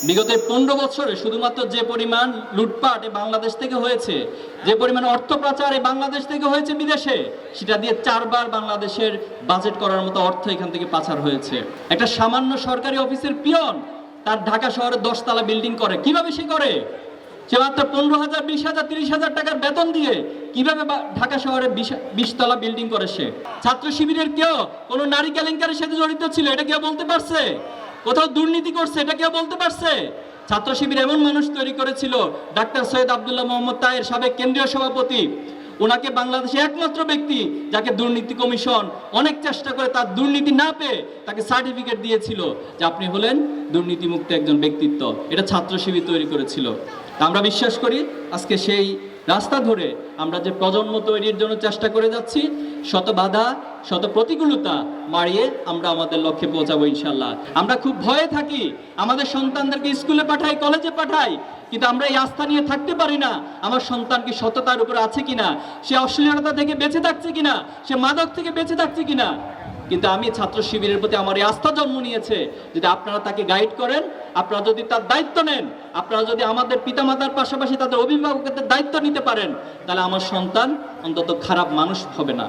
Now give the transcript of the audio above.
বিগত 15 বছরে শুধুমাত্র যে পরিমাণ লুটপাট বাংলাদেশ থেকে হয়েছে, যে পরিমাণ অর্থ পাচার বাংলাদেশ থেকে হয়েছে বিদেশে, সেটা দিয়ে 4 বার বাংলাদেশের বাজেট করার মতো অর্থ এখান থেকে পাচার হয়েছে। একটা সামান্য সরকারি অফিসের পিয়ন তার ঢাকা শহরে 10 তলা বিল্ডিং করে, কিভাবে সে করে? সে মাত্র 15,000, 20,000, 30,000 টাকার বেতন দিয়ে কিভাবে ঢাকা শহরে 20 তলা বিল্ডিং করে সে? ছাত্র শিবিরের কেউ কোনো নারী কেলেঙ্কারির সাথে জড়িত ছিল এটা কেউ বলতে পারছে? কোথাও দুর্নীতি করছে এটা কেউ বলতে পারছে? ছাত্র শিবির এমন মানুষ তৈরি করেছিল, ডাক্তার সৈয়দ আব্দুল্লাহ মোহাম্মদ তাহের, সাবেক কেন্দ্রীয় সভাপতি, ওনাকে বাংলাদেশে একমাত্র ব্যক্তি যাকে দুর্নীতি কমিশন অনেক চেষ্টা করে তার দুর্নীতি না পেয়ে তাকে সার্টিফিকেট দিয়েছিল যে আপনি হলেন দুর্নীতিমুক্ত একজন ব্যক্তিত্ব। এটা ছাত্র শিবির তৈরি করেছিল। আমরা বিশ্বাস করি আজকে সেই রাস্তা ধরে আমরা যে প্রজন্ম তৈরির জন্য চেষ্টা করে যাচ্ছি, শত বাধা শত প্রতিকূলতা মারিয়ে আমরা আমাদের লক্ষ্যে পৌঁছাবো ইনশাল্লাহ। আমরা খুব ভয়ে থাকি, আমাদের সন্তানদেরকে স্কুলে পাঠাই, কলেজে পাঠাই, কিন্তু আমরা এই আস্থা নিয়ে থাকতে পারি না আমার সন্তান কি সততার উপর আছে কিনা, সে অশ্লীলতা থেকে বেঁচে থাকছে কিনা, সে মাদক থেকে বেঁচে থাকছে কিনা। কিন্তু আমি ছাত্র শিবিরের প্রতি আমার এই আস্থা জন্ম নিয়েছে, যদি আপনারা তাকে গাইড করেন, আপনারা যদি তার দায়িত্ব নেন, আপনারা যদি আমাদের পিতামাতার পাশাপাশি তাদের অভিভাবকদের দায়িত্ব নিতে পারেন, তাহলে আমার সন্তান অন্তত খারাপ মানুষ হবে না।